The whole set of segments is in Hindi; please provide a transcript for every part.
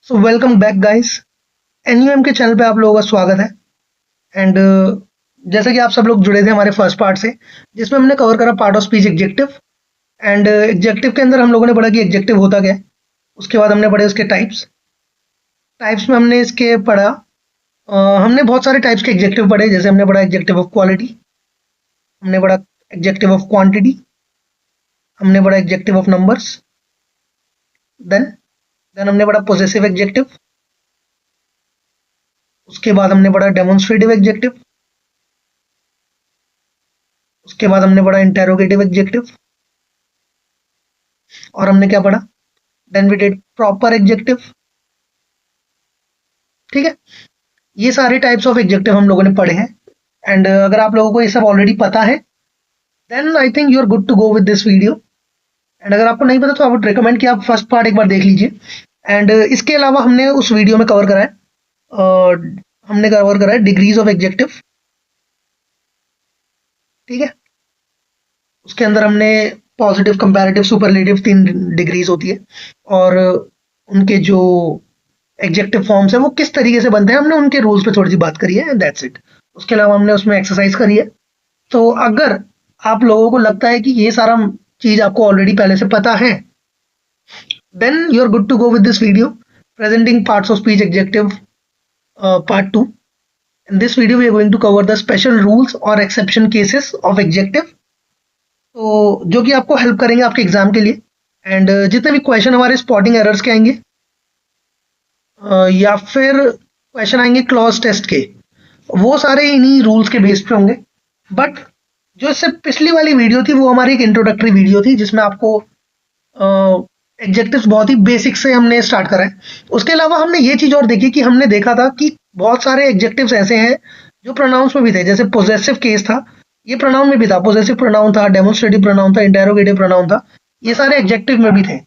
सो वेलकम बैक गाइस। एनयूएम के चैनल पे आप लोगों का स्वागत है। एंड जैसे कि आप सब लोग जुड़े थे हमारे फर्स्ट पार्ट से, जिसमें हमने कवर करा part of speech executive. And executive के अंदर हम लोगों ने पढ़ा कि एग्जेक्टिव होता क्या है। उसके बाद हमने पढ़े उसके टाइप्स। टाइप्स में हमने इसके पढ़ा, हमने बहुत सारे टाइप्स के एग्जेक्टिव पढ़े। जैसे हमने पढ़ा एग्जेक्टिव ऑफ क्वालिटी, हमने पढ़ा एग्जेक्टिव ऑफ क्वांटिटी, हमने पढ़ा adjective of numbers. Then then हमने पढ़ा पोजेसिव एग्जेक्टिव। उसके बाद हमने पढ़ा डेमोन्स्ट्रेटिव एग्जेक्टिव। उसके बाद हमने पढ़ा इंटेरोगेटिव एग्जेक्टिव। और हमने क्या पढ़ा, then we did proper adjective. ठीक है, ये सारे टाइप्स ऑफ एग्जेक्टिव हम लोगों ने पढ़े हैं। एंड अगर आप लोगों को ये सब ऑलरेडी पता है, then I think you are good to go with this video. And अगर आपको नहीं पता तो आई वुड रिकमेंड कि आप फर्स्ट पार्ट एक बार देख लीजिए। एंड इसके अलावा हमने उस वीडियो में कवर करा है, हमने कवर करा है डिग्रीज ऑफ एग्जेक्टिव। ठीक है, उसके अंदर हमने पॉजिटिव, कंपैरेटिव, सुपरलेटिव, 3 डिग्रीज होती है। और उनके जो एग्जेक्टिव फॉर्म्स है वो किस तरीके से बनते हैं, हमने उनके रूल्स पे थोड़ी सी बात करी है। That's it. उसके अलावा हमने उसमें एक्सरसाइज करी है। तो अगर आप लोगों को लगता है कि ये सारा चीज आपको ऑलरेडी पहले से पता है, then you are good to go with this video presenting parts of speech adjective part 2। In this video we are going to cover the special rules or exception cases of adjective, तो जो कि आपको हेल्प करेंगे आपके एग्जाम के लिए। एंड जितने भी क्वेश्चन हमारे स्पॉटिंग एरर्स के आएंगे, या फिर क्वेश्चन आएंगे क्लॉज टेस्ट के, वो सारे इन्हीं रूल्स के बेस पे होंगे। बट जो इससे पिछली वाली वीडियो थी वो हमारी एक इंट्रोडक्टरी वीडियो थी, जिसमें आपको एग्जेक्टिव्स बहुत ही बेसिक से हमने स्टार्ट करा है। उसके अलावा हमने ये चीज और देखी कि हमने देखा था कि बहुत सारे एग्जेक्टिव्स ऐसे हैं जो प्रोनाउंस में भी थे। जैसे पोजेसिव केस था, ये प्रोनाउन में भी था। पोजेसिव प्रोनाउन था, डेमोन्स्ट्रेटिव प्रोनाउन था, इंटेरोगेटिव प्रोनाउन था, ये सारे एग्जेक्टिव में भी थे।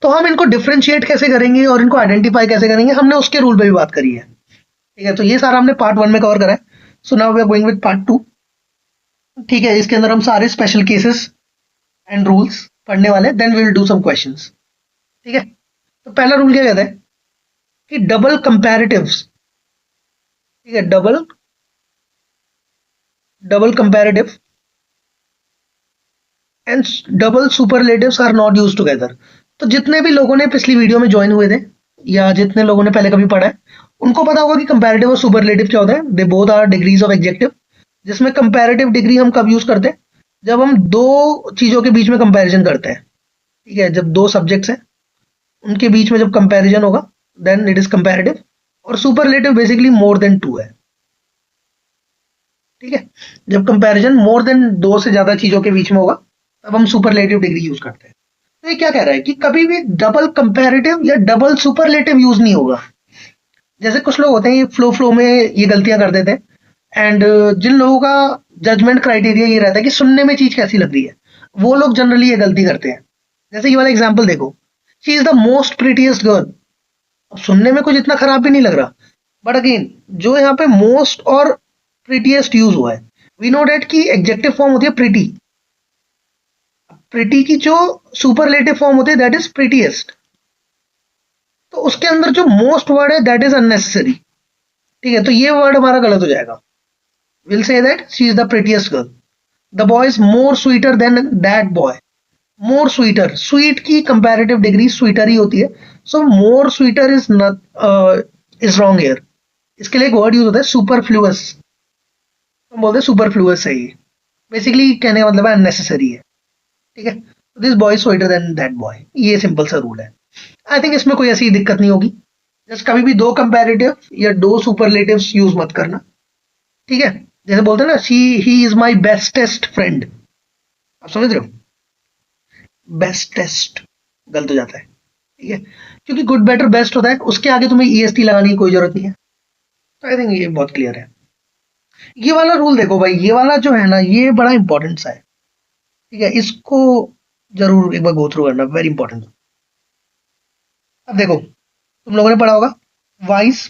तो हम इनको डिफ्रेंशिएट कैसे करेंगे और इनको आइडेंटिफाई कैसे करेंगे, हमने उसके रूल पे भी बात करी है। ठीक है, तो ये सारा हमने पार्ट 1 में कवर करा है। So now we are going with part 2। ठीक है, इसके अंदर हम सारे स्पेशल केसेस एंड रूल्स पढ़ने वाले हैं। Then we will do some questions. ठीक है, तो पहला रूल क्या कहता है कि डबल कंपैरेटिव्स, ठीक है, double comparative and double superlatives are not used together. तो जितने भी लोगों ने पिछली वीडियो में ज्वाइन हुए थे, या जितने लोगों ने पहले कभी पढ़ा है, उनको पता होगा कि कंपैरेटिव और सुपरलेटिव क्या होता है। They both are degrees of adjective. जिसमें कंपैरेटिव डिग्री हम कब यूज करते हैं, जब हम दो चीजों के बीच में कंपैरिजन करते हैं। ठीक है, जब दो सब्जेक्ट्स हैं उनके बीच में जब कंपैरिजन होगा, देन इट इज कंपैरेटिव। और superlative basically more than two है। ठीक है, जब कंपैरिजन मोर देन दो से ज्यादा चीजों के बीच में होगा, तब हम सुपरलेटिव डिग्री यूज करते हैं। तो ये क्या कह रहा है कि कभी भी डबल कंपैरेटिव या डबल सुपरलेटिव यूज नहीं होगा। जैसे कुछ लोग होते हैं ये फ्लो में ये गलतियां कर देते हैं। एंड जिन लोगों का जजमेंट क्राइटेरिया ये रहता है कि सुनने में चीज कैसी लग रही है, वो लोग जनरली ये गलती करते हैं। जैसे ये वाला एग्जाम्पल देखो, she is the most prettiest girl. अब सुनने में कुछ इतना खराब भी नहीं लग रहा, बट अगेन जो यहाँ पे मोस्ट और प्रिटीएस्ट यूज हुआ है, वी नो डेट की एग्जेक्टिव फॉर्म होती है प्रिटी। प्रिटी की जो सुपरलेटिव फॉर्म होती है दैट इज प्रिटीएस्ट। तो उसके अंदर जो मोस्ट वर्ड है दैट इज अननेसेसरी। ठीक है, तो ये वर्ड हमारा गलत हो जाएगा। Will say that she is the prettiest girl. The boy is more sweeter than that boy. More sweeter, sweet की कंपैरेटिव डिग्री स्वीटर ही होती है। So more sweeter is not is wrong here. इसके लिए एक वर्ड यूज होता है सुपरफ्लुअस। हम बोलते हैं सुपरफ्लुअस है ये। बेसिकली कहने का मतलब है अननेसेसरी है। ठीक है, this boy is sweeter than that boy, ये सिंपल सा रूल है। आई थिंक इसमें कोई ऐसी दिक्कत नहीं होगी। जस्ट कभी भी दो कंपैरेटिव या दो सुपरलेटिव्स यूज मत करना। ठीक है, जैसे बोलते हैं ना, she he is my bestest friend. आप समझ रहे हो, बेस्टेस्ट गलत हो जाता है। ठीक है, क्योंकि गुड बेटर बेस्ट होता है, उसके आगे तुम्हें ईएसटी लगाने की कोई जरूरत नहीं है। तो आई थिंक ये बहुत क्लियर है। ये वाला रूल देखो भाई, ये वाला जो है ना, ये बड़ा इंपॉर्टेंट सा है। ठीक है, इसको जरूर एक बार गो थ्रू करना, वेरी इंपॉर्टेंट। अब देखो, तुम लोगों ने पढ़ा होगा wise,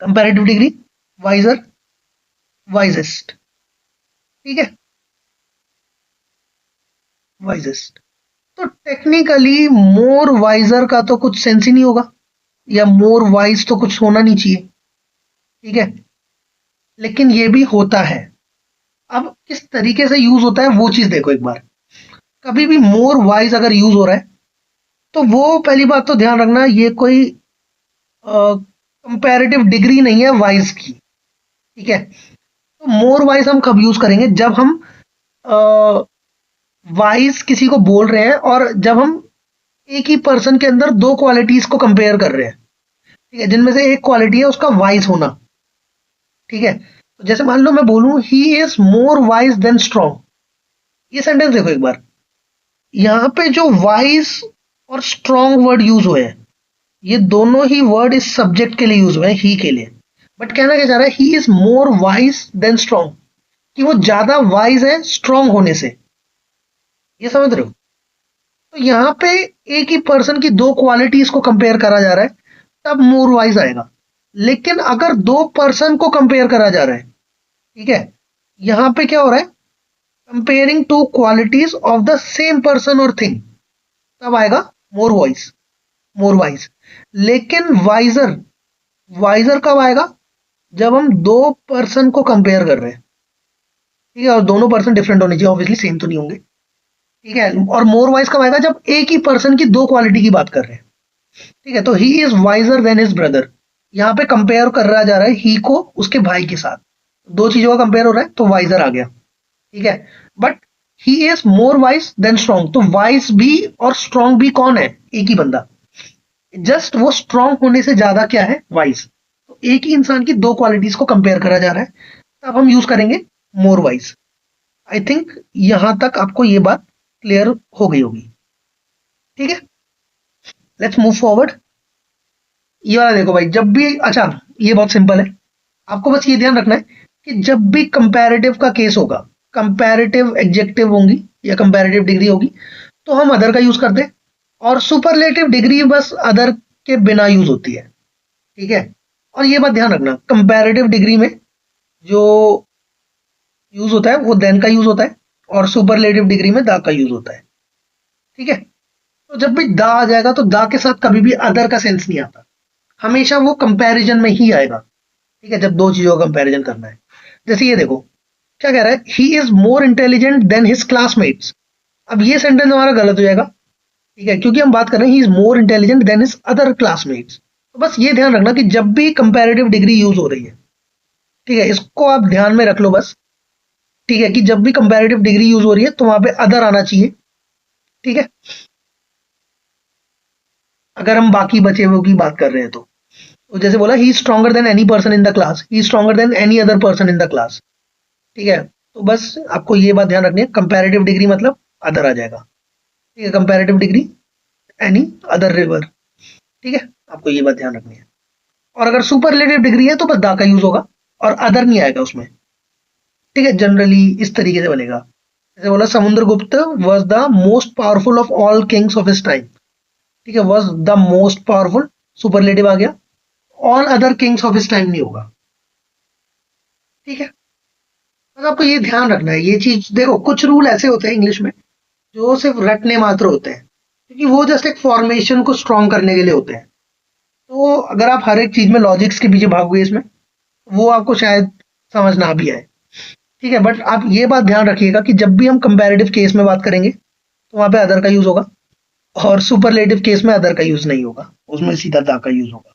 comparative degree, wiser, wisest. ठीक है, वाइजेस्ट। तो टेक्निकली मोर वाइजर का तो कुछ सेंस ही नहीं होगा। या मोर वाइज तो कुछ होना नहीं चाहिए, ठीक है, लेकिन ये भी होता है। अब किस तरीके से यूज होता है वो चीज देखो एक बार। कभी भी मोर वाइज अगर यूज हो रहा है तो वो पहली बात तो ध्यान रखना, ये कोई कंपैरेटिव डिग्री नहीं है वाइज की, ठीक है। तो मोर वाइज हम कब यूज करेंगे, जब हम वाइज किसी को बोल रहे हैं और जब हम एक ही पर्सन के अंदर दो क्वालिटीज को कंपेयर कर रहे हैं, ठीक है, जिनमें से एक क्वालिटी है उसका वाइज होना, ठीक है। तो जैसे मान लो मैं बोलूं he is more wise than strong, ये सेंटेंस देखो एक बार। यहाँ पे जो वाइज और स्ट्रॉन्ग वर्ड यूज हुए हैं, ये दोनों ही वर्ड इस सब्जेक्ट के लिए यूज हुए हैं, ही के लिए। बट कहना क्या चाह रहा है, he is more wise than strong, कि वो ज्यादा वाइज है स्ट्रॉन्ग होने से, ये समझ रहे हो। तो यहाँ पे एक ही पर्सन की दो क्वालिटीज को कंपेयर करा जा रहा है, तब मोर वाइज आएगा। लेकिन अगर दो पर्सन को कंपेयर करा जा रहा है, ठीक है, यहाँ पे क्या हो रहा है, comparing two qualities of the same person और थिंग, तब आएगा मोर वाइज, मोर वाइज। लेकिन वाइजर, वाइजर कब आएगा, जब हम दो पर्सन को कंपेयर कर रहे हैं, ठीक है, और दोनों पर्सन डिफरेंट होने चाहिए, ऑब्वियसली सेम तो नहीं होंगे, ठीक है। और मोर वाइज कब आएगा, जब एक ही पर्सन की दो क्वालिटी की बात कर रहे हैं, ठीक है। तो he is visor then his brother, यहाँ पे कंपेयर कर रहा जा रहा है ही को उसके भाई के साथ, दो चीजों का कंपेयर हो रहा है तो वाइजर आ गया, ठीक है। But he is more wise than strong, तो वाइज भी और स्ट्रॉन्ग भी कौन है, एक ही बंदा, जस्ट वो स्ट्रॉन्ग होने से ज्यादा क्या है, वाइज। तो एक ही इंसान की दो क्वालिटीज को कंपेयर करा जा रहा है, तब हम यूज करेंगे मोर वाइज। आई थिंक यहां तक आपको ये बात क्लियर हो गई होगी, ठीक है। Let's move forward. ये वाला देखो भाई, जब भी, अच्छा, ये बहुत सिंपल है, आपको बस ये ध्यान रखना है कि जब भी कंपैरेटिव का केस होगा, कंपैरेटिव एडजेक्टिव होंगी या कंपैरेटिव डिग्री होगी, तो हम अदर का यूज करते हैं, और सुपरलेटिव डिग्री बस अदर के बिना यूज होती है, ठीक है। और ये बात ध्यान रखना, कंपैरेटिव डिग्री में जो यूज होता है वो देन का यूज होता है, और सुपरलेटिव डिग्री में दा का यूज होता है, ठीक है। तो जब भी दा आ जाएगा तो दा के साथ कभी भी अदर का सेंस नहीं आता, हमेशा वो कंपैरिजन में ही आएगा, ठीक है, जब दो चीजों का कंपैरिजन करना है। जैसे ये देखो, क्या कह रहा है, he is more intelligent then his classmates. अब ये सेंटेंस हमारा गलत हो जाएगा, ठीक है, क्योंकि हम बात कर रहे हैं ही is more intelligent then his other classmates. तो बस ये ध्यान रखना कि जब भी कंपैरेटिव डिग्री यूज हो रही है, ठीक है, इसको आप ध्यान में रख लो बस, ठीक है, कि जब भी कंपैरेटिव डिग्री यूज हो रही है तो वहां पे अदर आना चाहिए, ठीक है, अगर हम बाकी बचे हुए की बात कर रहे हैं तो। तो जैसे बोला, he is stronger than any person in the class, he is stronger than any other person in the class, ठीक है। तो बस आपको ये बात ध्यान रखनी है, कंपैरेटिव डिग्री मतलब अदर आ जाएगा, ठीक है, comparative degree any other river, ठीक है, आपको ये बात ध्यान रखनी है। और अगर सुपरलेटिव डिग्री है तो बस दा का यूज होगा और अदर नहीं आएगा उसमें, ठीक है, जनरली इस तरीके से बनेगा। जैसे बोला, Samudragupta was the most powerful of all kings of his time, ठीक है, was the most powerful, superlative आ गया, all other kings of his time नहीं होगा, ठीक है। बस आपको ये ध्यान रखना है, ये चीज देखो, कुछ रूल ऐसे होते हैं इंग्लिश में जो सिर्फ रटने मात्र होते हैं, क्योंकि वो जस्ट एक फॉर्मेशन को स्ट्रॉन्ग करने के लिए होते हैं। तो अगर आप हर एक चीज में लॉजिक्स के पीछे भागोगे इसमें, वो आपको शायद समझ ना भी आए, ठीक है। बट आप ये बात ध्यान रखिएगा कि जब भी हम कंपैरेटिव केस में बात करेंगे तो वहां पे अदर का यूज होगा, और सुपरलेटिव केस में अदर का यूज नहीं होगा, उसमें सीधा दा का यूज होगा,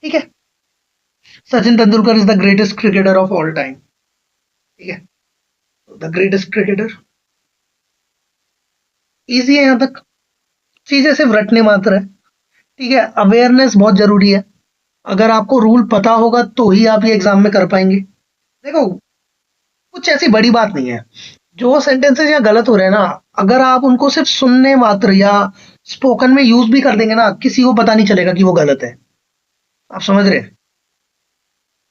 ठीक है। Sachin Tendulkar is the greatest cricketer of all time, ठीक है, द ग्रेटेस्ट क्रिकेटर, इजी है यहाँ तक, चीजें सिर्फ रटने मात्र है, ठीक है। अवेयरनेस बहुत जरूरी है, अगर आपको रूल पता होगा तो ही आप ये एग्जाम में कर पाएंगे। देखो, कुछ ऐसी बड़ी बात नहीं है, जो सेंटेंसेस यहाँ गलत हो रहे हैं ना, अगर आप उनको सिर्फ सुनने मात्र या स्पोकन में यूज भी कर देंगे ना, किसी को पता नहीं चलेगा कि वो गलत है, आप समझ रहे हैं।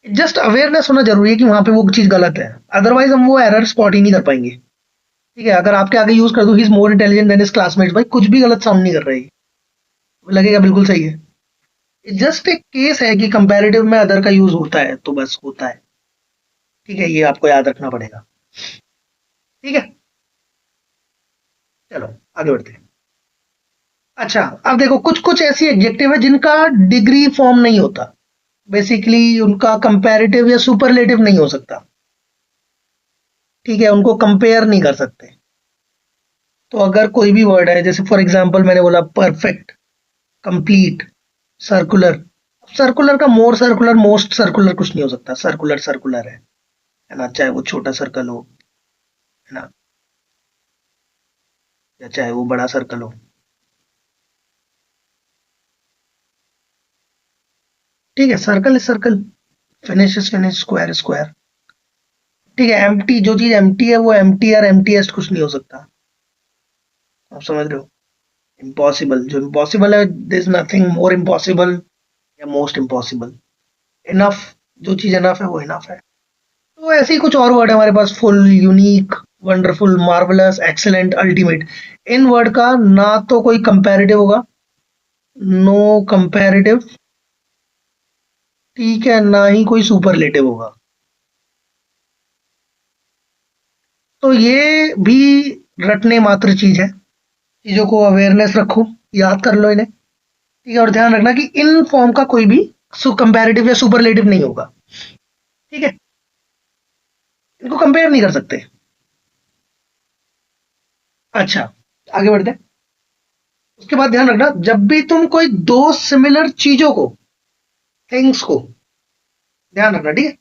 जस्ट अवेयरनेस होना जरूरी है कि वहां पे वो चीज गलत है, अदरवाइज हम वो एरर स्पॉट ही नहीं कर पाएंगे, ठीक है। अगर आपके आगे यूज कर दो, ही is more intelligent then his classmates, भाई कुछ भी गलत साउंड नहीं कर रही, लगेगा बिल्कुल सही है। जस्ट एक केस है कि कंपैरेटिव में अदर का यूज होता है, तो बस होता है, ठीक है, ये आपको याद रखना पड़ेगा, ठीक है। चलो आगे बढ़ते हैं। अच्छा, अब देखो कुछ कुछ ऐसी एडजेक्टिव है जिनका डिग्री फॉर्म नहीं होता, बेसिकली उनका कंपैरेटिव या सुपरलेटिव नहीं हो सकता। ठीक है, उनको कंपेयर नहीं कर सकते। तो अगर कोई भी वर्ड है, जैसे फॉर एग्जांपल मैंने बोला परफेक्ट, कंप्लीट, सर्कुलर। सर्कुलर का मोर सर्कुलर, मोस्ट सर्कुलर कुछ नहीं हो सकता, सर्कुलर सर्कुलर है ना, चाहे वो छोटा सर्कल हो, है ना, या चाहे वो बड़ा सर्कल हो। ठीक है, circle is circle, finish is finish, square is square. ठीक है, एम्प्टी, जो चीज एम्प्टी है वो एम्प्टी और एम्प्टीएस्ट कुछ नहीं हो सकता। आप समझ रहे हो? इम्पॉसिबल, जो इम्पॉसिबल है, this is nothing more impossible या मोस्ट इम्पॉसिबल। इनफ, जो चीज इनफ है वो इनफ है। तो ऐसे ही कुछ और वर्ड है हमारे पास, full, unique, wonderful, marvellous, excellent, ultimate. इन वर्ड का ना तो कोई कंपैरेटिव होगा, नो कंपैरेटिव। ठीक है, ना ही कोई सुपरलेटिव होगा। तो ये भी रटने मात्र चीज है। चीजों को अवेयरनेस रखो, याद कर लो इन्हें। ठीक है, और ध्यान रखना कि इन फॉर्म का कोई भी कंपैरेटिव या सुपरलेटिव नहीं होगा। ठीक है, इनको कंपेयर नहीं कर सकते। अच्छा, आगे बढ़ते हैं। उसके बाद ध्यान रखना, जब भी तुम कोई दो सिमिलर चीजों को, थिंग्स को, ध्यान रखना, ठीक है,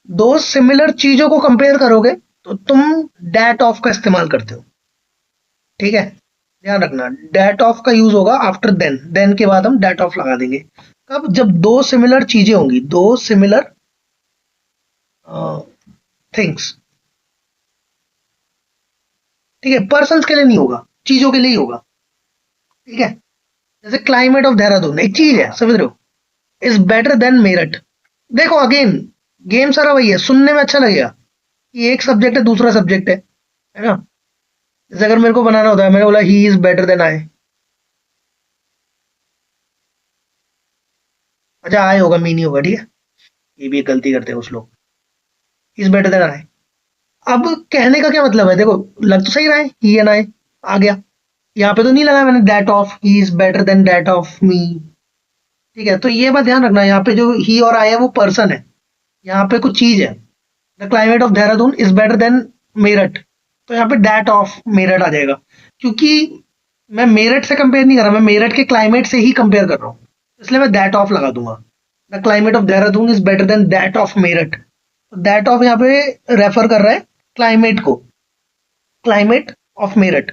दो सिमिलर चीजों को कंपेयर करोगे तो तुम डैट ऑफ का इस्तेमाल करते हो। ठीक है, ध्यान रखना, डैट ऑफ का यूज होगा आफ्टर देन, देन के बाद हम डैट ऑफ लगा देंगे। कब? जब दो सिमिलर चीजें होंगी, दो सिमिलर थिंग्स। ठीक है, पर्सन्स के लिए नहीं होगा, चीजों के लिए ही होगा। ठीक है, जैसे क्लाइमेट ऑफ देहरादून एक चीज है, समझ रहे हो, इज बेटर देन मेरठ। देखो अगेन, गेम सारा वही है, सुनने में अच्छा लगेगा कि एक सब्जेक्ट है दूसरा सब्जेक्ट है ना। जैसे अगर मेरे को बनाना होता है, मैंने बोला he is better than I. अच्छा, आई होगा, मी नहीं होगा, ठीक है। ये भी एक गलती करते हैं कुछ लोग, he is better than I. अब कहने का क्या मतलब है, देखो लग तो सही रहा है, ही एंड आई आ गया। यहाँ पे तो नहीं लगा मैंने that of, he is better then that of me. ठीक है, तो ये बात ध्यान रखना, यहाँ पे जो ही और आई है वो पर्सन है, यहाँ पे कुछ चीज है। The climate of Dehradun is better then Meerut, तो यहाँ पे दैट ऑफ मेरठ आ जाएगा, क्योंकि मैं मेरठ से कंपेयर नहीं कर रहा, मैं मेरठ के क्लाइमेट से ही कंपेयर कर रहा हूँ, इसलिए मैं दैट ऑफ लगा दूंगा। The climate of Dehradun is better then that of Meerut. That of यहाँ पे रेफर कर रहा है क्लाइमेट को, क्लाइमेट ऑफ मेरठ,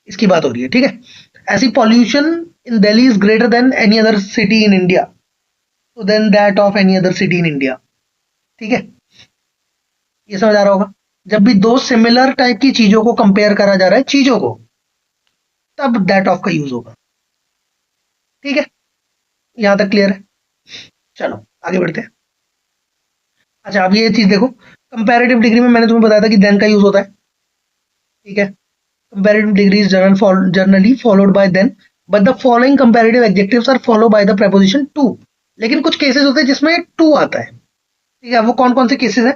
इसकी बात हो रही है। ठीक है, ऐसी pollution in Delhi is greater than any other city in India, तो than that of any other city in India. ठीक है, ये समझ आ रहा होगा। जब भी दो सिमिलर टाइप की चीजों को कंपेयर करा जा रहा है, चीजों को, तब दैट ऑफ का यूज होगा। ठीक है, यहां तक क्लियर है? चलो आगे बढ़ते हैं। अच्छा, अब ये चीज देखो, कंपैरेटिव डिग्री में मैंने तुम्हें बताया था कि देन का यूज होता है। ठीक है, comparative degree is generally followed by than, but the following comparative adjectives are follow by the preposition to. लेकिन कुछ केसेस होते हैं जिसमें टू आता है। ठीक है, वो कौन कौन से केसेस हैं?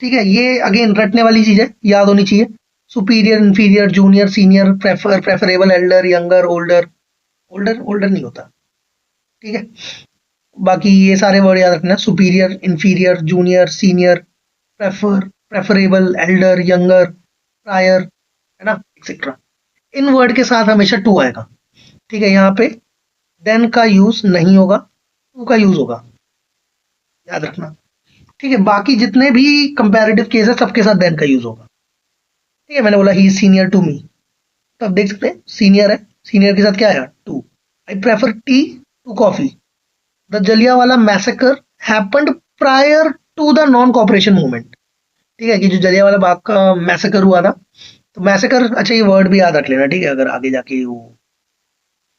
ठीक है, ये अगेन रटने वाली चीज है, याद होनी चाहिए। Superior, inferior, junior, senior, preferable, Elder, younger, older. Older, older नहीं होता। ठीक है, बाकी ये सारे वर्ड याद रखना, superior, inferior, junior, senior, preferable, Elder, younger, prior, है ना, एक्सेट्रा। इन वर्ड के साथ हमेशा टू आएगा। ठीक है, यहाँ पे देन का यूज नहीं होगा, टू का यूज होगा, याद रखना। ठीक है, बाकी जितने भी कंपैरेटिव केस है सबके साथ देन का यूज होगा। ठीक है, मैंने बोला ही सीनियर टू मी, तो आप देख सकते हैं सीनियर है, सीनियर के साथ क्या आया, to. I prefer tea to coffee. The Jallianwala massacre happened prior to the non cooperation movement. ठीक है, कि जो जलियांवाला बाग का मैसेकर हुआ था, तो मैसेकर, अच्छा ये वर्ड भी याद रख लेना, ठीक है, अगर आगे जाके वो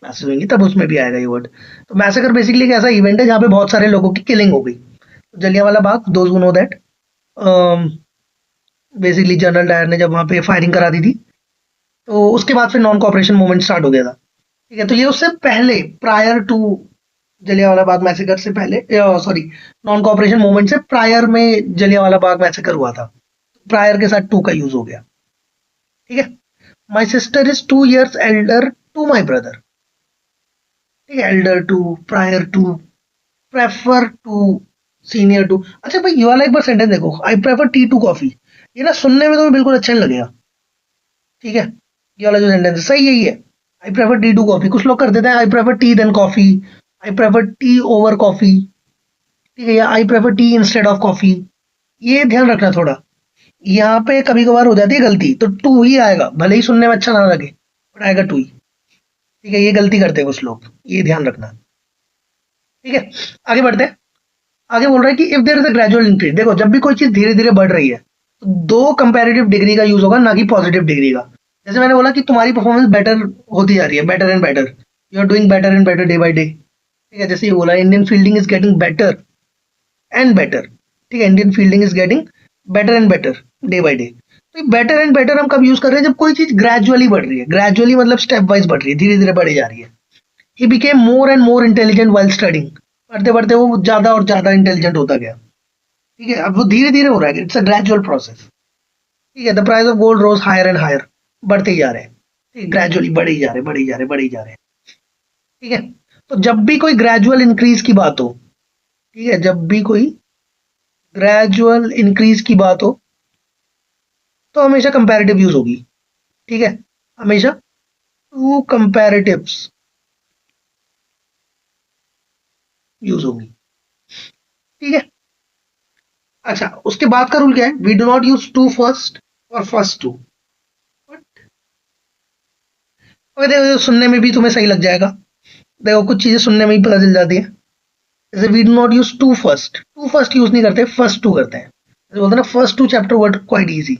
क्लासेस होंगी तब उसमें भी आएगा ये वर्ड। तो मैसेकर बेसिकली एक ऐसा इवेंट है जहाँ पे बहुत सारे लोगों की किलिंग हो गई। तो Jallianwala Bagh, those who know that, basically General Dyer ने जब वहाँ पे फायरिंग करा दी थी, तो उसके बाद फिर नॉन कॉपरेशन मूवमेंट स्टार्ट हो गया था। ठीक है, तो ये उससे पहले, prior to Jallianwala Bagh massacre से पहले, सॉरी, नॉन कॉपरेशन मूवमेंट से प्रायर में जलियांवाला बाग मैसेकर हुआ था। प्रायर के साथ टू का यूज हो गया। ठीक है, my sister is 2 years elder to my brother, ठीक है, elder to, prior to, prefer to, senior to. अच्छा भाई, ये वाला एक बार सेंटेंस देखो, I prefer tea to coffee. ये ना सुनने में तो बिल्कुल अच्छा नहीं लगेगा, ठीक है। ये वाला जो सेंटेंस है सही यही है, I prefer tea to coffee. कुछ लोग कर देते हैं I prefer tea than coffee, I prefer tea over coffee, ठीक है, या I prefer tea instead of coffee. ये ध्यान रखना थोड़ा, यहाँ पे कभी कभार हो जाती है गलती, तो टू ही आएगा, भले ही सुनने में अच्छा ना लगे, पर आएगा टू ही, ठीक है। ये गलती करते हैं कुछ लोग, ये ध्यान रखना, ठीक है। आगे बढ़ते हैं। आगे बोल रहा है कि if there is a gradual increase, देखो जब भी कोई चीज धीरे धीरे बढ़ रही है तो दो कंपैरेटिव डिग्री का यूज होगा, ना कि पॉजिटिव डिग्री का। जैसे मैंने बोला कि तुम्हारी परफॉर्मेंस बेटर होती जा रही है, better and better, you are doing better and better day by day, ठीक है। जैसे ये बोला Indian fielding is getting better and better, ठीक है, Indian fielding is getting better and better day by day. तो बेटर एंड बेटर हम कब यूज कर रहे हैं, जब कोई चीज ग्रेजुअली बढ़ रही है, ग्रेजुअली मतलब स्टेप वाइज बढ़ रही है, धीरे धीरे बढ़ी जा रही है। He became more and more intelligent while studying, पढ़ते पढ़ते वो ज्यादा और ज्यादा इंटेलिजेंट होता गया, ठीक है। अब वो धीरे धीरे हो रहा है, इट्स अ ग्रेजुअल प्रोसेस, ठीक है। The price of gold rose higher and higher, बढ़ते ही जा रहे हैं, ठीक है, ग्रेजुअली बढ़े ही जा रहे, बढ़े ही जा रहे, बढ़े ही जा रहे हैं, ठीक है। तो जब भी कोई ग्रेजुअल इंक्रीज की बात हो, ठीक है, जब भी कोई ग्रेजुअल इंक्रीज की बात हो तो हमेशा कंपैरेटिव यूज होगी, ठीक है, हमेशा टू कंपैरेटिव्स यूज होंगी, ठीक है। अच्छा, उसके बाद का रूल क्या है, we do not use two first और फर्स्ट टू। अगर देखो सुनने में भी तुम्हें सही लग जाएगा, देखो कुछ चीजें सुनने में ही पता चल जाती है। जैसे we do not use two first use नहीं करते, फर्स्ट टू करते हैं। जैसे बोलते हैं ना first two chapter were quite easy,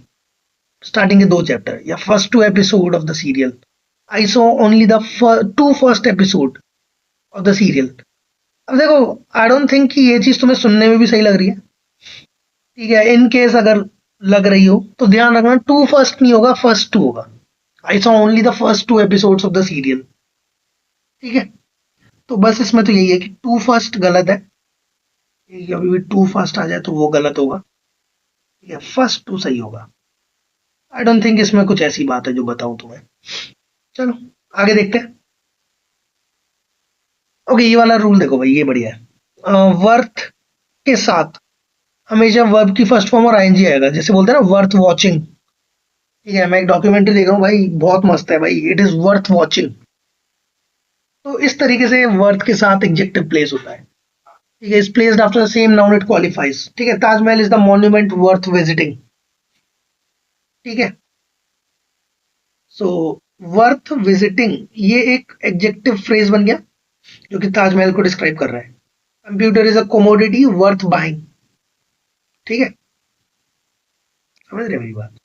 starting के दो चैप्टर, या first two episode of the serial, I saw only the two first episode of the serial. अब देखो, आई डोंट थिंक कि ये चीज तुम्हें सुनने में भी सही लग रही है, ठीक है। इन केस अगर लग रही हो तो ध्यान रखना, टू फर्स्ट नहीं होगा, फर्स्ट टू होगा। आई saw only the first two episodes of the serial, ठीक है। तो बस इसमें तो यही है कि टू फर्स्ट गलत है, अभी भी टू फर्स्ट आ जाए तो वो गलत होगा, ठीक है, फर्स्ट टू सही होगा। आई डोंट थिंक इसमें कुछ ऐसी बात है जो बताऊं तुम्हें। चलो आगे देखते हैं। ओके, ये वाला रूल देखो भाई, ये बढ़िया है। वर्थ के साथ हमेशा वर्ब की फर्स्ट फॉर्म और आईएनजी आएगा। जैसे बोलते हैं ना वर्थ वॉचिंग, ठीक है, मैं एक डॉक्यूमेंट्री देख रहा हूँ भाई, बहुत मस्त है भाई, इट इज वर्थ वॉचिंग। तो इस तरीके से वर्थ के साथ एडजेक्टिव प्लेस होता है, ठीक है। Is placed after the same noun it qualifies, ठीक है। Taj Mahal is the monument worth visiting, ठीक है। सो वर्थ विजिटिंग ये एक एडजेक्टिव फ्रेज बन गया जो कि ताजमहल को डिस्क्राइब कर रहा है। Computer is a commodity worth buying, ठीक है, समझ रहे मेरी बात।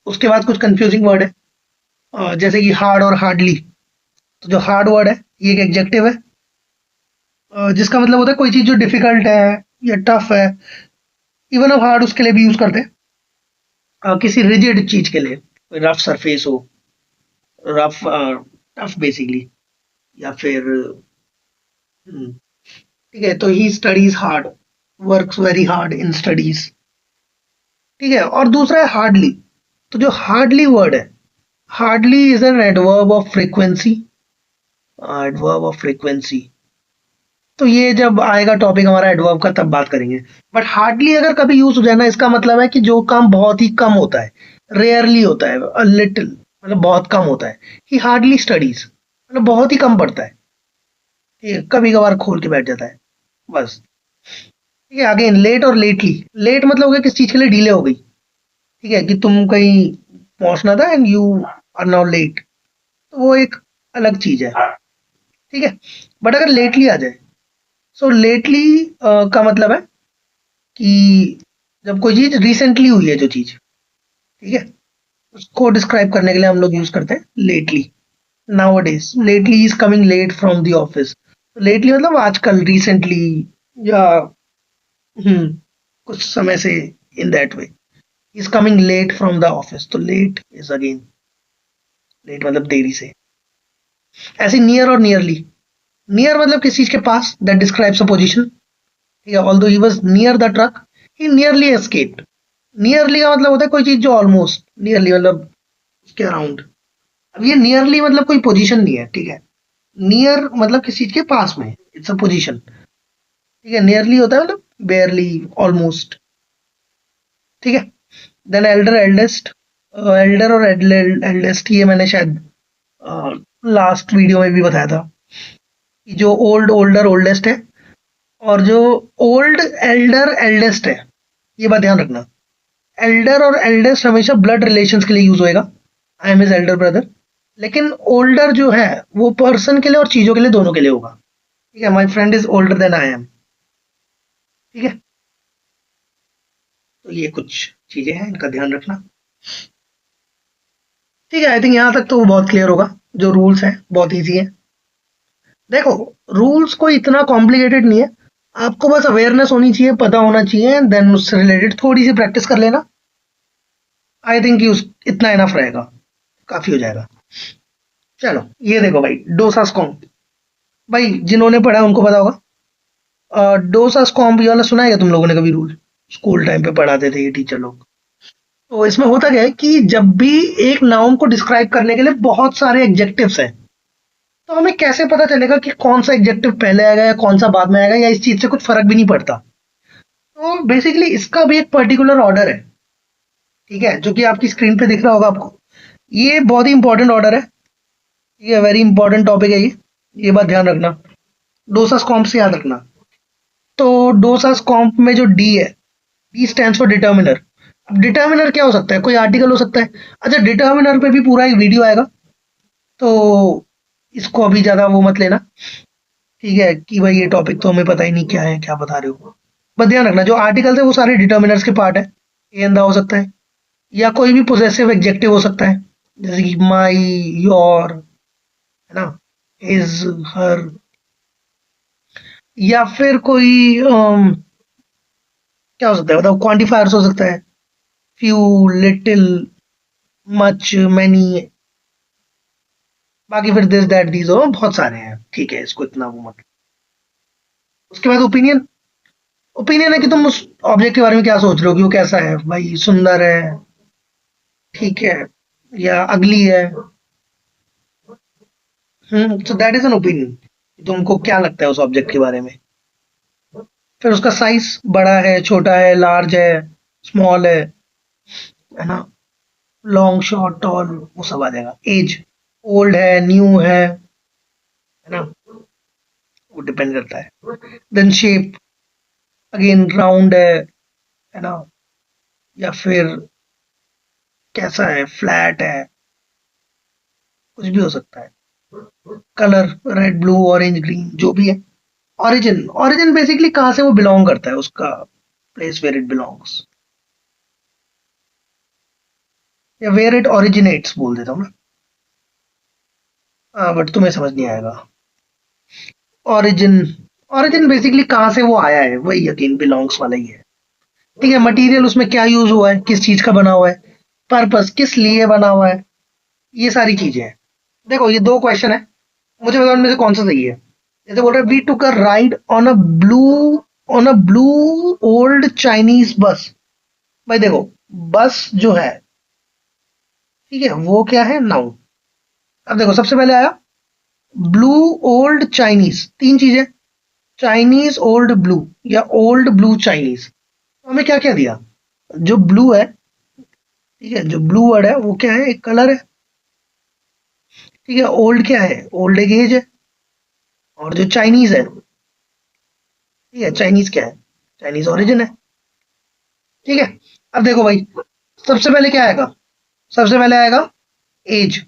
उसके बाद कुछ कंफ्यूजिंग वर्ड है, जैसे कि हार्ड और हार्डली। तो जो हार्ड वर्ड है ये एक एडजेक्टिव है, जिसका मतलब होता है कोई चीज जो डिफिकल्ट है या टफ है। इवन हम हार्ड उसके लिए भी यूज करते हैं, किसी रिजिड चीज के लिए, कोई रफ सरफेस हो, रफ टफ बेसिकली, या फिर ठीक है। तो he studies hard, works very hard in studies, ठीक है। और दूसरा है हार्डली। तो जो हार्डली वर्ड है, hardly is an adverb of frequency, adverb of frequency. तो ये जब आएगा टॉपिक हमारा एडवर्ब का तब बात करेंगे। बट हार्डली अगर कभी यूज हो जाए ना, इसका मतलब है कि जो काम बहुत ही कम होता है, रेयरली होता है, अ लिटिल मतलब बहुत कम होता है। ही हार्डली स्टडीज मतलब बहुत ही कम पढ़ता है, ठीक है, कभी कभार खोल के बैठ जाता है, बस, ठीक है। अगेन लेट और लेटली, लेट मतलब हो गया किस चीज के लिए डिले हो गई, ठीक है, कि तुम कहीं पहुंचना था and you are now late, तो वो एक अलग चीज है, ठीक है। बट अगर लेटली आ जाए, सो लेटली का मतलब है कि जब कोई चीज रिसेंटली हुई है जो चीज, ठीक है, उसको डिस्क्राइब करने के लिए हम लोग यूज करते हैं lately. Nowadays lately is coming late from the office, lately मतलब आजकल, रिसेंटली, या कुछ समय से, in that way is coming late from the office. तो लेट इज अगेन, लेट मतलब देरी से। ऐसे नियर और नियरली, नियर मतलब किसी चीज के पास, दैट डिस्क्राइब्स अ पोजीशन, ठीक है। Although he was near the truck, he nearly escaped. Nearly का मतलब होता है कोई चीज जो ऑलमोस्ट, नियरली मतलब उसके अराउंड। अब ये नियरली मतलब कोई पोजीशन नहीं है, ठीक है। नियर मतलब किसी चीज के पास में, इट्स अ पोजीशन, ठीक है। नियरली होता है मतलब बेयरली, ऑलमोस्ट, ठीक है। Then elder, eldest. एल्डर और एल्डेस्ट ये मैंने शायद लास्ट वीडियो में भी बताया था कि जो ओल्ड, ओल्डर, ओल्डेस्ट है, और जो ओल्ड, एल्डर, एल्डेस्ट है, ये बात ध्यान रखना। एल्डर और एल्डेस्ट हमेशा ब्लड रिलेशंस के लिए यूज होएगा, I am his Elder brother. लेकिन ओल्डर जो है वो पर्सन के लिए और चीजों के लिए, दोनों के लिए होगा, ठीक है। My friend is older than I am, ठीक है। तो ये कुछ चीजें हैं, इनका ध्यान रखना, ठीक है। आई थिंक यहाँ तक तो बहुत क्लियर होगा। जो रूल्स हैं बहुत ईजी है। देखो, रूल्स कोई इतना कॉम्प्लिकेटेड नहीं है, आपको बस अवेयरनेस होनी चाहिए, पता होना चाहिए, देन उससे रिलेटेड थोड़ी सी प्रैक्टिस कर लेना। आई थिंक उस इतना इनफ रहेगा, काफी हो जाएगा। चलो ये देखो भाई, डोसास कॉम्प। भाई जिन्होंने पढ़ा है उनको पता होगा। डोसास कॉम्प ये वाला सुना है क्या तुम लोगों ने कभी? रूल स्कूल टाइम पे पढ़ाते थे ये टीचर लोग। तो इसमें होता क्या है कि जब भी एक नाउन को डिस्क्राइब करने के लिए बहुत सारे एडजेक्टिव्स हैं, तो हमें कैसे पता चलेगा कि कौन सा एडजेक्टिव पहले आएगा या कौन सा बाद में आएगा, या इस चीज से कुछ फर्क भी नहीं पड़ता। तो बेसिकली इसका भी एक पर्टिकुलर ऑर्डर है, ठीक है, जो कि आपकी स्क्रीन पे दिख रहा होगा आपको। ये बहुत ही इंपॉर्टेंट ऑर्डर है, ये वेरी इंपॉर्टेंट टॉपिक है ये बात ध्यान रखना। डोसास कॉम्प से याद रखना। तो डोसास कॉम्प में जो डी है, डी स्टैंड्स फॉर डिटर्मिनर। अब डिटर्मिनर क्या हो सकता है? कोई आर्टिकल हो सकता है। अच्छा, डिटर्मिनर पे भी पूरा एक वीडियो आएगा, तो इसको अभी ज्यादा वो मत लेना, ठीक है, कि भाई ये टॉपिक तो हमें पता ही नहीं क्या है, क्या बता रहे हो। बस ध्यान रखना, जो आर्टिकल्स है वो सारे डिटर्मिनर्स के पार्ट है। ए एंड द हो सकता है, या कोई भी पोजेसिव एडजेक्टिव हो सकता है, जैसे कि माई, योर, है ना, हिज, हर, या फिर कोई क्या हो सकता है बताओ, क्वांटिफायर्स हो सकता है, फ्यू, लिटिल, मच, मैनी, बाकी फिर दिस दैट दीज हो, बहुत सारे हैं, ठीक है, इसको इतना वो मत। उसके बाद ओपिनियन। ओपिनियन है कि तुम उस ऑब्जेक्ट के बारे में क्या सोच रहे हो, कि वो कैसा है, भाई सुंदर है, ठीक है, या अगली है। So that is an opinion, तुमको क्या लगता है उस ऑब्जेक्ट के बारे में। फिर उसका साइज, बड़ा है, छोटा है, लार्ज है, स्मॉल है ना, लॉन्ग, शॉर्ट, टॉल, वो सब आ जाएगा। एज, ओल्ड है, न्यू है ना, वो डिपेंड करता है। देन शेप, अगेन राउंड है ना, या फिर कैसा है, फ्लैट है, कुछ भी हो सकता है। Colour, red, blue, orange, green, जो भी है। ओरिजिन, ओरिजिन बेसिकली कहाँ से वो बिलोंग करता है, उसका प्लेस वेयर इट बिलोंग्स, या वेयर इट ओरिजिनेट्स बोल देता हूँ ना। हाँ, बट तुम्हें समझ नहीं आएगा। ओरिजिन, ओरिजिन बेसिकली कहाँ से वो आया है, वही अगेन बिलोंग्स वाला ही है, ठीक है। मटेरियल उसमें क्या यूज हुआ है, किस चीज का बना हुआ है, पर्पस किस लिए बना हुआ है, ये सारी चीजें हैं। देखो ये दो क्वेश्चन है, मुझे बताओ इनमें से कौन सा सही है। जैसे बोल रहे we took a ride on a blue old Chinese bus. भाई देखो, बस जो है, ठीक है, वो क्या है, नाउन। अब देखो सबसे पहले आया ब्लू ओल्ड चाइनीज, तीन चीजें, चाइनीज ओल्ड ब्लू, या ओल्ड ब्लू चाइनीज। तो हमें क्या क्या दिया, जो ब्लू है, ठीक है, जो ब्लू वर्ड है वो क्या है, एक कलर है, ठीक है। ओल्ड क्या है, ओल्ड एक एज है, और जो चाइनीज है, ठीक है, चाइनीज क्या है, चाइनीज ओरिजिन है, ठीक है। अब देखो भाई, सबसे पहले क्या आएगा, सबसे पहले आएगा एज,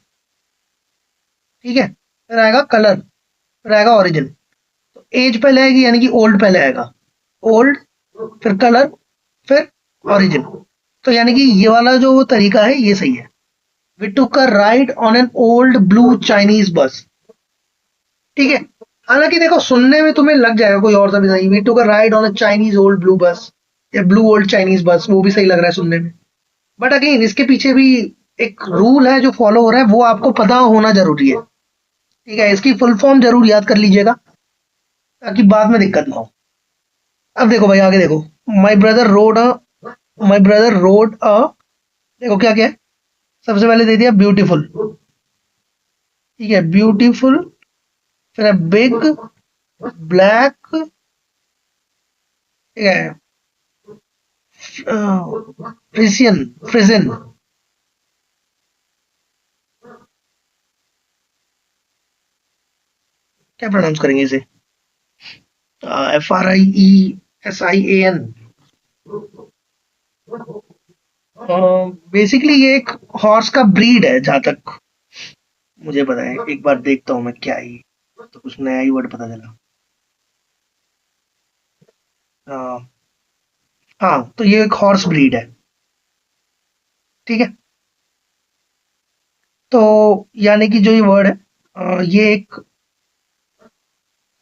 ठीक है, फिर आएगा कलर, फिर आएगा ओरिजिन। तो एज पहले आएगी, यानी कि ओल्ड पहले आएगा, ओल्ड, फिर कलर, फिर ओरिजिन। तो यानी कि ये वाला जो तरीका है ये सही है। We took a ride on an old blue Chinese bus, ठीक है। हालांकि देखो सुनने में तुम्हें लग जाएगा कोई और सा भी सही, we took a ride on a Chinese old blue bus, या ब्लू ओल्ड चाइनीज बस, वो भी सही लग रहा है सुनने में। बट अगेन इसके पीछे भी एक रूल है जो फॉलो हो रहा है, वो आपको पता होना जरूरी है, ठीक है। इसकी फुल फॉर्म जरूर याद कर लीजिएगा, ताकि बाद में दिक्कत ना हो। अब देखो भाई, आगे देखो, my brother road uh my brother road uh, देखो क्या क्या है, सबसे पहले दे दिया ब्यूटीफुल, ठीक है, ब्यूटीफुल, फिर है बिग, ब्लैक, ठीक है, फ्रिजियन, फ्रिजन, क्या प्रोनाउंस करेंगे इसे, FRIESIAN। बेसिकली ये एक हॉर्स का ब्रीड है जहां तक मुझे पता है। एक बार देखता हूँ मैं क्या ही, तो कुछ नया ही वर्ड पता चला। हाँ, तो ये एक हॉर्स ब्रीड है, ठीक है। तो यानी कि जो ये वर्ड है, ये एक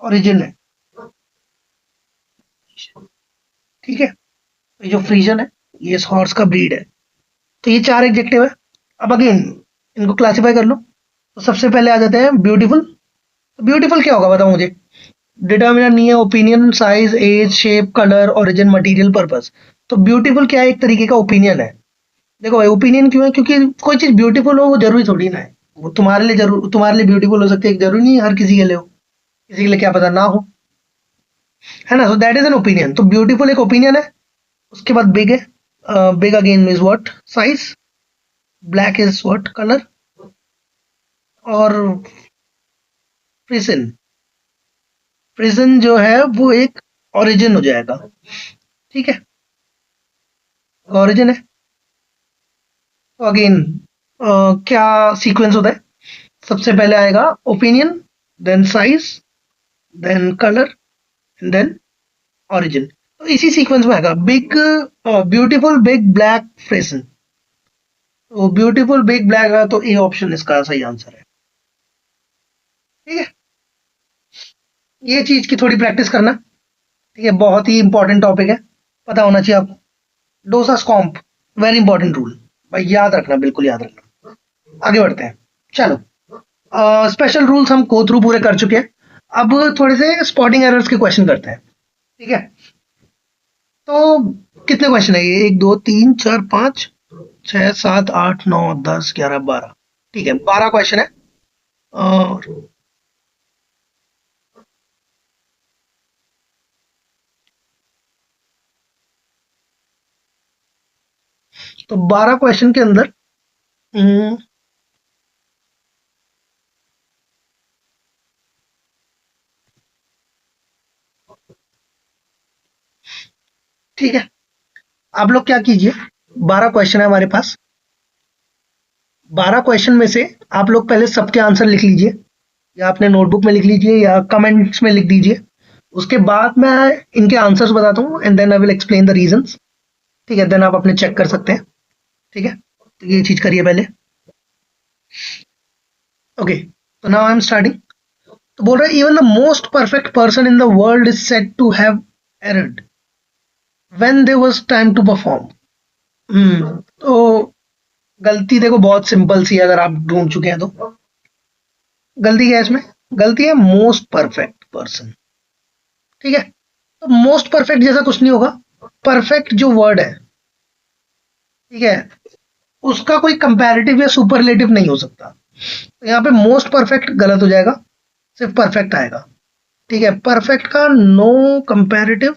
ओरिजिन है, ठीक है। तो ये जो फ्रीजन है, ये इस हॉर्स का ब्रीड है। तो ये 4 एडजेक्टिव है। अब अगेन इनको क्लासिफाई कर लो। तो सबसे पहले आ जाते हैं ब्यूटीफुल। तो ब्यूटीफुल क्या होगा बताओ मुझे। डिटर्मिनर नहीं है, opinion, size, age, shape, colour, origin, material, purpose. तो ब्यूटीफुल क्या है, एक तरीके का ओपिनियन है। देखो भाई, ओपिनियन क्यों है, क्योंकि कोई चीज ब्यूटीफुल हो वो जरूरी थोड़ी ना है। वो तुम्हारे लिए ब्यूटीफुल हो सकती है, जरूरी नहीं है हर किसी के लिए हो। किसी के लिए क्या पता ना हो, है ना। So that is an opinion. तो ब्यूटीफुल एक ओपिनियन है। उसके बाद बिग है। Big again is what, size. Black is what, colour. और प्रिजन, प्रिजन जो है वो एक ओरिजिन हो जाएगा, ठीक है, ओरिजिन है। तो अगेन क्या सीक्वेंस होता है, सबसे पहले आएगा opinion, then size, then colour, then origin. तो इसी सीक्वेंस में आएगा big, beautiful, big, black, French. तो ब्यूटीफुल, बिग, ब्लैक है, तो ए ऑप्शन इसका सही आंसर है, ठीक है। ये चीज की थोड़ी प्रैक्टिस करना, ठीक है, बहुत ही इंपॉर्टेंट टॉपिक है, पता होना चाहिए आपको। डोसा स्कॉम्प, वेरी इंपॉर्टेंट रूल, भाई याद रखना, बिल्कुल याद रखना। आगे बढ़ते हैं, चलो। स्पेशल रूल्स हम गो थ्रू पूरे कर चुके हैं। अब थोड़े से स्पॉटिंग एरर्स के क्वेश्चन करते हैं, ठीक है। तो कितने क्वेश्चन है ये, 1 2 3 4 5 6 7 8 9 10 11 12, ठीक है, 12 क्वेश्चन है। और तो 12 क्वेश्चन के अंदर ठीक है, आप लोग क्या कीजिए, 12 क्वेश्चन है हमारे पास। 12 क्वेश्चन में से आप लोग पहले सबके आंसर लिख लीजिए, या अपने नोटबुक में लिख लीजिए, या कमेंट्स में लिख दीजिए। उसके बाद मैं इनके आंसर्स बताता हूँ, and then I will explain the reasons, ठीक है। देन आप अपने चेक कर सकते हैं, ठीक है। तो ये चीज करिए पहले, ओके। तो नाउ आई एम स्टार्टिंग। तो बोल रहा है even the most perfect person in the world is said to have erred when there was time to perform. तो गलती देखो बहुत सिंपल सी है, अगर आप ढूंढ चुके हैं तो। गलती क्या है इसमें, गलती है मोस्ट परफेक्ट पर्सन, ठीक है। तो मोस्ट परफेक्ट जैसा कुछ नहीं होगा। परफेक्ट जो वर्ड है, ठीक है, उसका कोई कंपैरेटिव या सुपरलेटिव नहीं हो सकता। तो यहाँ पे मोस्ट परफेक्ट गलत हो जाएगा, सिर्फ परफेक्ट आएगा, ठीक है। परफेक्ट का नो कंपैरेटिव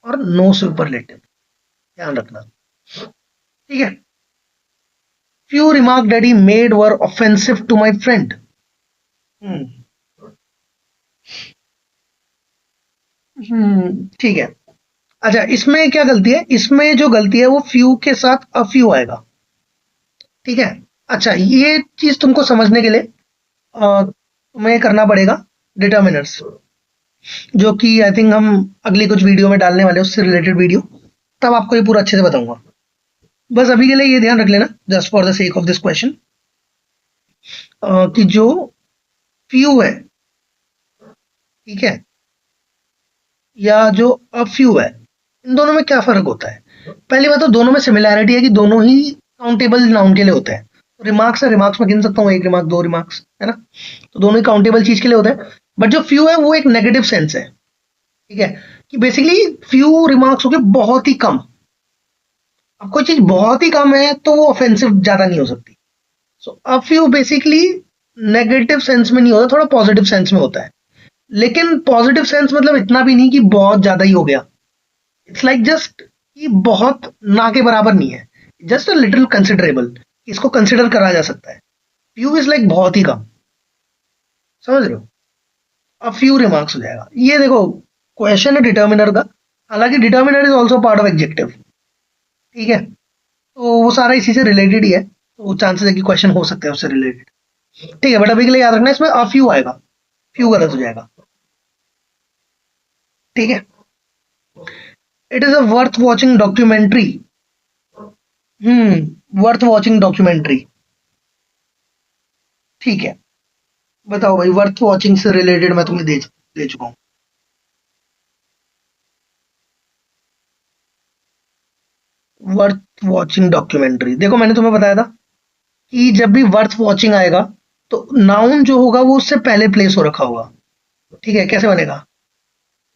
और नो सुपरलेटिव, ध्यान रखना, ठीक है। Few remark that he made were offensive to my friend. ठीक है। अच्छा, इसमें क्या गलती है, इसमें जो गलती है वो फ्यू के साथ अ फ्यू आएगा, ठीक है। अच्छा, ये चीज तुमको समझने के लिए तुम्हें करना पड़ेगा डिटर्मिनर्स, जो कि आई थिंक हम अगली कुछ वीडियो में डालने वाले हैं, उससे रिलेटेड वीडियो, तब आपको ये पूरा अच्छे से बताऊंगा। बस अभी के लिए ये ध्यान रख लेना, just for the sake of this question, कि जो फ्यू है, ठीक है, या जो अ फ्यू है, इन दोनों में क्या फर्क होता है। पहली बात तो दोनों में सिमिलैरिटी है कि दोनों ही काउंटेबल नाउन के लिए होते हैं। रिमार्क्स है, रिमार्क्स में गिन सकता हूँ, एक रिमार्क, 2 रिमार्क्स, है ना। तो दोनों ही काउंटेबल चीज के लिए होते हैं। बट जो फ्यू है वो एक नेगेटिव सेंस है, ठीक है, कि बेसिकली फ्यू रिमार्क्स हो गए बहुत ही कम। अब कोई चीज बहुत ही कम है तो वो ऑफेंसिव ज्यादा नहीं हो सकती। So a few basically negative sense में नहीं होता, थोड़ा पॉजिटिव सेंस में होता है। लेकिन पॉजिटिव सेंस मतलब इतना भी नहीं कि बहुत ज्यादा ही हो गया। इट्स लाइक जस्ट कि बहुत ना के बराबर नहीं है, जस्ट अ लिटिल कंसिडरेबल, इसको कंसिडर करा जा सकता है। फ्यू इज लाइक बहुत ही कम, समझ रहे हो? अब फ्यू रिमार्क्स हो जाएगा। ये देखो क्वेश्चन है डिटर्मिनर का, हालांकि determiner is also part of adjective, ठीक है? तो वो सारा इसी से रिलेटेड ही है, तो चांसेस है कि क्वेश्चन हो सकते हैं उससे रिलेटेड। ठीक है, बट अभी के लिए याद रखना इसमें अ फ्यू आएगा, फ्यू गलत हो जाएगा। ठीक है। It is a worth watching documentary. Worth watching documentary. ठीक है, बताओ भाई, वर्थ वॉचिंग से रिलेटेड मैं तुम्हें दे चुका हूँ। वर्थ वॉचिंग डॉक्यूमेंट्री, देखो मैंने तुम्हें बताया था कि जब भी वर्थ वॉचिंग आएगा तो नाउन जो होगा वो उससे पहले प्लेस हो रखा होगा। ठीक है, कैसे बनेगा?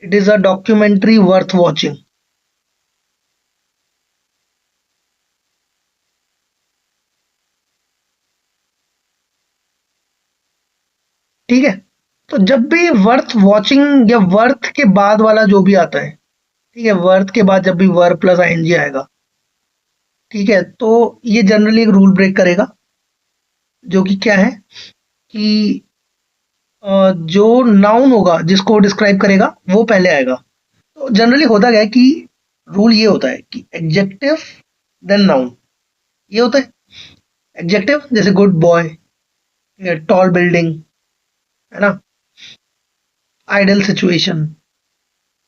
It is a documentary worth watching. ठीक है, तो जब भी वर्थ वॉचिंग या वर्थ के बाद वाला जो भी आता है, ठीक है, वर्थ के बाद जब भी वर्ब प्लस आईएनजी आएगा, ठीक है, तो ये जनरली एक रूल ब्रेक करेगा, जो कि क्या है कि जो नाउन होगा जिसको डिस्क्राइब करेगा वो पहले आएगा। तो जनरली होता क्या है कि रूल ये होता है कि एडजेक्टिव देन नाउन, ये होता है। एडजेक्टिव जैसे गुड बॉय, टॉल बिल्डिंग, है ना, आइडल सिचुएशन,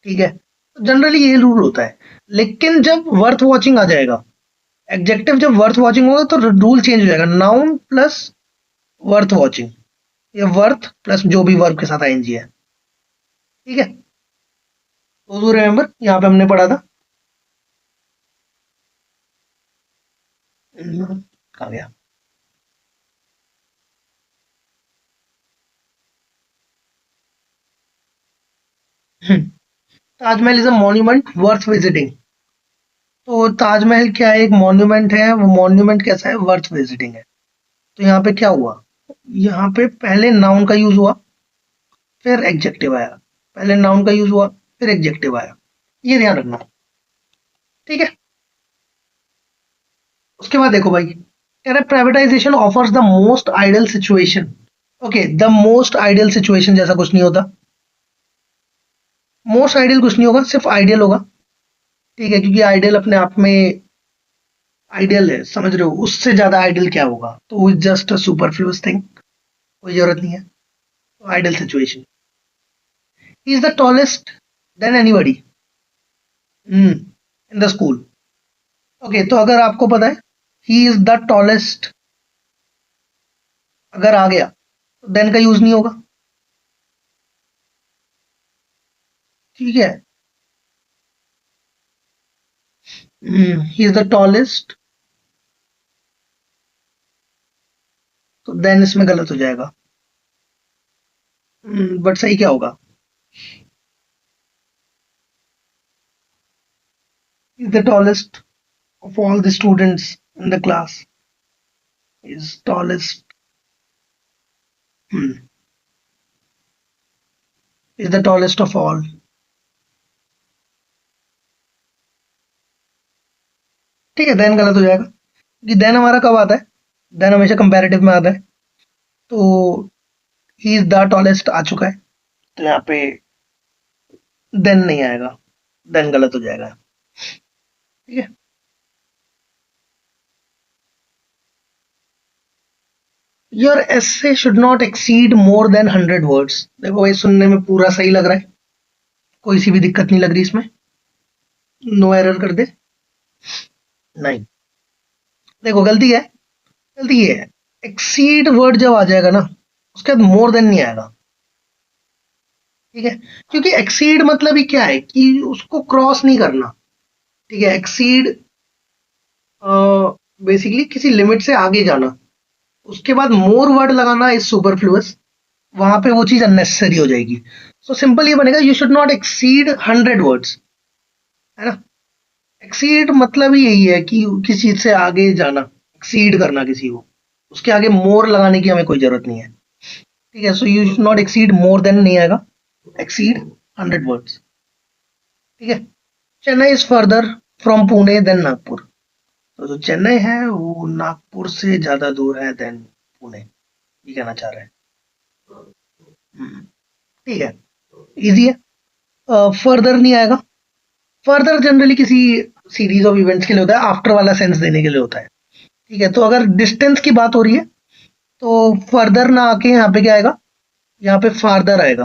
ठीक है, जनरली ये रूल होता है। लेकिन जब वर्थ वॉचिंग आ जाएगा, एडजेक्टिव जब वर्थ वॉचिंग होगा तो रूल चेंज हो जाएगा, नाउन प्लस वर्थ वॉचिंग, या वर्थ प्लस जो भी वर्ब के साथ आईएनजी है। ठीक है, तो रिमेंबर यहाँ पे हमने पढ़ा था। कहाँ गया? Hmm, Taj Mahal is a monument worth visiting. तो ताजमहल क्या है? एक मॉन्यूमेंट है, वो मॉन्यूमेंट कैसा है? वर्थ विजिटिंग है। तो यहाँ पे क्या हुआ? यहाँ पे पहले नाउन का यूज हुआ, फिर एडजेक्टिव आया, पहले नाउन का यूज हुआ, फिर एडजेक्टिव आया, ये ध्यान रखना। ठीक है, उसके बाद देखो भाई, कह रहा है privatisation offers the most ideal situation. Okay, the most ideal situation जैसा कुछ नहीं होता। मोस्ट आइडियल कुछ नहीं होगा, सिर्फ आइडियल होगा। ठीक है, क्योंकि आइडियल अपने आप में आइडियल है, समझ रहे हो? उससे ज्यादा आइडियल क्या होगा? तो जस्ट अ सुपरफ्लुअस थिंग, कोई जरूरत नहीं है। तो ideal situation, he is the tallest then anybody in the school. Okay, तो अगर आपको पता है ही इज द टॉलेस्ट, अगर आ गया तो देन का यूज नहीं होगा। ठीक है, ही इज द टॉलेस्ट, तो देन इसमें गलत हो जाएगा। बट सही क्या होगा? Is the tallest of all the students in the class, is tallest, is the tallest of all। ठीक है, देन गलत हो जाएगा, क्योंकि देन हमारा कब आता है? देन हमेशा कंपैरेटिव में आता है। तो ही इज द टॉलेस्ट आ चुका है, तो यहाँ पे देन नहीं आएगा, देन गलत हो जाएगा। ठीक है, your essay should not exceed more then 100 words. देखो भाई, सुनने में पूरा सही लग रहा है, कोई सी भी दिक्कत नहीं लग रही इसमें, नो एरर कर दे। नहीं, देखो गलती है, गलती ये है, एक्सीड वर्ड जब आ जाएगा ना, उसके बाद मोर देन नहीं आएगा। ठीक है, क्योंकि एक्सीड मतलब ही क्या है कि उसको क्रॉस नहीं करना। ठीक है, एक्सीड बेसिकली किसी लिमिट से आगे जाना, उसके बाद मोर वर्ड लगाना इज सुपरफ्लुअस, वहां पे वो चीज अननेसेसरी हो जाएगी। सो सिंपल ये बनेगा, you should not exceed 100 words, है ना? एक्सीड मतलब ही यही है कि किसी चीज से आगे जाना, एक्सीड करना किसी को, उसके आगे मोर लगाने की हमें कोई जरूरत नहीं है। ठीक है, so you should not exceed more than नहीं आएगा, एक्सीड 100 वर्ड्स। ठीक है। Chennai is further from Pune than Nagpur. तो जो चेन्नई है वो नागपुर से ज्यादा दूर है देन पुणे, ये कहना चाह रहे हैं। हम्म, ठीक है, इजी है। फर्दर नहीं आएगा। फर्दर जनरली किसी सीरीज ऑफ इवेंट्स के लिए होता है, आफ्टर वाला सेंस देने के लिए होता है। ठीक है, तो अगर डिस्टेंस की बात हो रही है तो फर्दर ना आके यहाँ पे क्या आएगा, यहाँ पे फार्दर आएगा।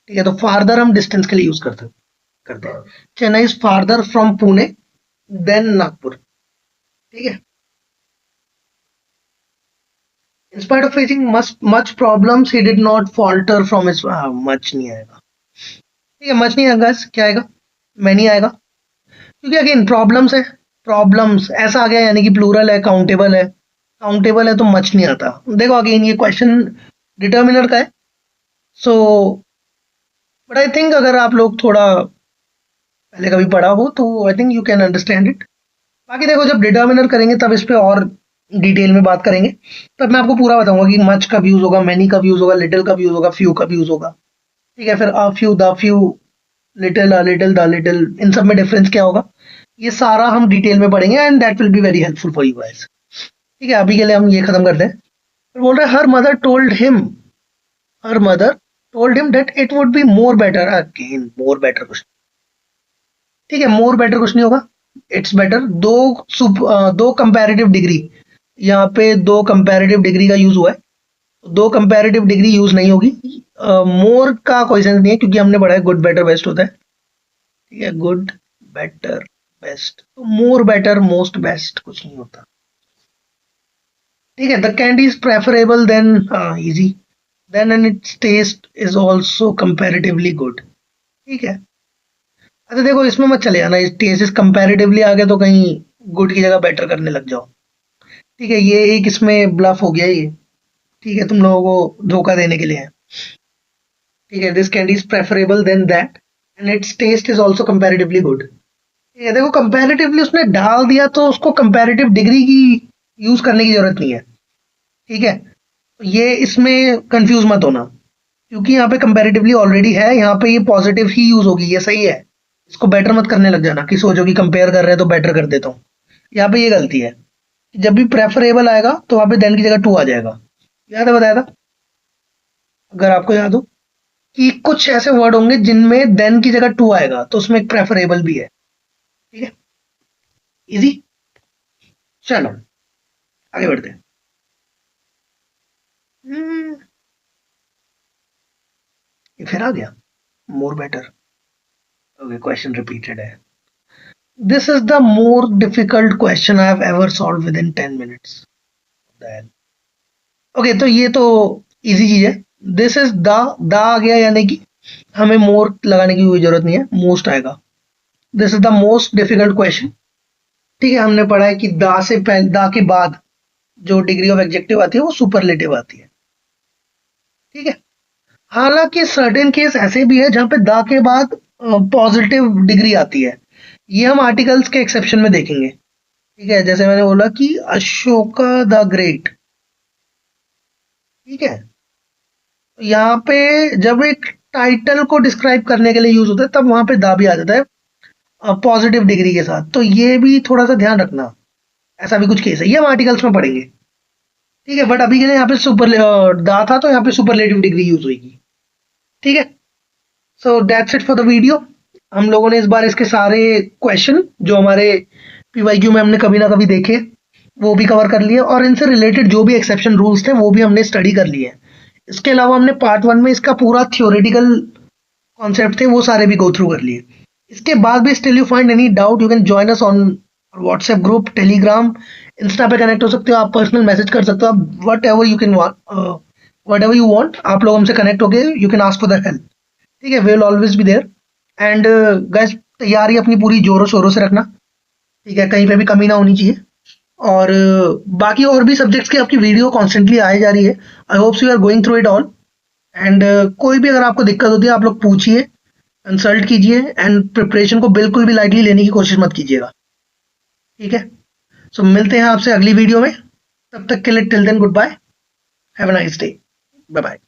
ठीक है, तो फार्दर हम डिस्टेंस के लिए यूज करते हैं। Chennai is farther from Pune than Nagpur. ठीक है। In spite of facing much problems he did not falter from his, much नहीं आएगा। ठीक है, मच नहीं आएगा, क्या आएगा, मैनी आएगा, क्योंकि अगेन प्रॉब्लम्स है, प्रॉब्लम्स ऐसा आ गया यानी कि प्लूरल है, काउंटेबल है, काउंटेबल है तो मच नहीं आता। देखो अगेन ये क्वेश्चन डिटर्मिनर का है, सो बट आई थिंक अगर आप लोग थोड़ा पहले कभी पढ़ा हो तो आई think you can understand it. बाकी देखो जब डिटर्मिनर करेंगे तब इस पे और डिटेल में बात करेंगे, तब मैं आपको पूरा बताऊंगा कि मच कब यूज होगा, मैनी कब यूज होगा, लिटिल कब यूज होगा, फ्यू कब यूज होगा। ठीक है, फिर a few, the few, little, a little, the little, इन सब में डिफरेंस क्या होगा, ये सारा हम डिटेल में पढ़ेंगे and that will be very helpful for you guys. ठीक है, अभी के लिए हम ये खत्म करते हैं। फिर बोल रहे हैं her mother told him, her mother told him that it would be more better, again more better कुछ, ठीक है, मोर बेटर कुछ नहीं होगा, इट्स बेटर। दो कंपैरेटिव डिग्री, यहाँ पे दो कंपैरेटिव डिग्री का यूज हुआ है, दो कंपैरेटिव डिग्री यूज नहीं होगी। मोर का कोई सेंस नहीं है क्योंकि हमने पढ़ा है गुड बेटर बेस्ट होता है। ठीक है, गुड बेटर बेस्ट, तो मोर बेटर मोस्ट बेस्ट कुछ नहीं होता। ठीक है, the candy is preferable than, easy, than and its taste is also comparatively good. ठीक है, अच्छा देखो इसमें मत चले जाना, इस टेस्ट इज कंपैरेटिवली आ गया तो कहीं गुड की जगह बेटर करने लग जाओ। ठीक है, ये एक इसमें ब्लफ हो गया ये। ठीक है, तुम लोगों को धोखा देने के लिए है। ठीक है, this candy is preferable than that and its taste is also comparatively good. ठीक है, देखो कंपैरेटिवली उसने डाल दिया तो उसको कंपैरेटिव डिग्री की यूज करने की जरूरत नहीं है। ठीक है, तो ये इसमें कंफ्यूज मत होना, क्योंकि यहाँ पे कंपैरेटिवली ऑलरेडी है, यहाँ पे ये पॉजिटिव ही यूज होगी, ये सही है। इसको बेटर मत करने लग जाना कि सोचो कि कंपेयर कर रहे हैं तो बेटर कर देता हूँ, यहाँ पे ये गलती है। जब भी प्रेफरेबल आएगा तो वहां पे देन की जगह टू आ जाएगा। याद है बताया था, अगर आपको याद हो कि कुछ ऐसे वर्ड होंगे जिनमें देन की जगह टू आएगा तो उसमें एक प्रेफरेबल भी है। ठीक है, इजी। चलो आगे बढ़ते हैं। हम्म, ये फिर आ गया more better. Okay, question repeated है। This is the more difficult question I have ever solve with in 10 minutes। Okay, तो ये तो इजी चीज है। दिस इज द आ गया यानी कि हमें मोर लगाने की कोई जरूरत नहीं है, मोस्ट आएगा। This is the most difficult question. ठीक है, हमने पढ़ा है कि दा से पहले, दा के बाद जो डिग्री ऑफ एडजेक्टिव आती है वो सुपरलेटिव आती है। ठीक है, हालांकि सर्टेन केस ऐसे भी है जहां पे दा के बाद पॉजिटिव डिग्री आती है, ये हम आर्टिकल्स के एक्सेप्शन में देखेंगे। ठीक है, जैसे मैंने बोला कि अशोका द ग्रेट। ठीक है, यहाँ पे जब एक टाइटल को डिस्क्राइब करने के लिए यूज होता है तब वहां पे दा भी आ जाता है पॉजिटिव डिग्री के साथ, तो ये भी थोड़ा सा ध्यान रखना। ऐसा भी कुछ केस है, ये हम आर्टिकल्स में पढ़ेंगे। ठीक है, बट अभी के लिए यहाँ पे दा था तो यहाँ पे सुपरलेटिव डिग्री यूज होगी। ठीक है, so that's it for the video. हम लोगों ने इस बार इसके सारे क्वेश्चन जो हमारे पीवाईक्यू में हमने कभी ना कभी देखे वो भी कवर कर लिए, और इनसे रिलेटेड जो भी एक्सेप्शन रूल्स थे वो भी हमने स्टडी कर लिए। इसके अलावा हमने पार्ट 1 में इसका पूरा थियोरेटिकल कॉन्सेप्ट थे वो सारे भी गो थ्रू कर लिए। इसके बाद भी still you find any doubt, you can join us on WhatsApp group, Telegram, Insta पे कनेक्ट हो सकते हो, आप पर्सनल मैसेज कर सकते हो, आप whatever you can, whatever you want, आप लोग हमसे कनेक्ट होके you can ask for the help. ठीक है, we will always be there. And guys, तैयारी अपनी पूरी जोरों शोरों से रखना। ठीक है, कहीं पे भी कमी ना होनी चाहिए। और बाकी और भी सब्जेक्ट्स की आपकी वीडियो कॉन्स्टेंटली आए जा रही है। I hope you are going through it all. एंड कोई भी अगर आपको दिक्कत होती है आप लोग पूछिए, कंसल्ट कीजिए एंड प्रिपरेशन को बिल्कुल भी लाइटली लेने की कोशिश मत कीजिएगा, ठीक है। सो मिलते हैं आपसे अगली वीडियो में, तब तक के लिए till then goodbye, have a nice day, bye bye.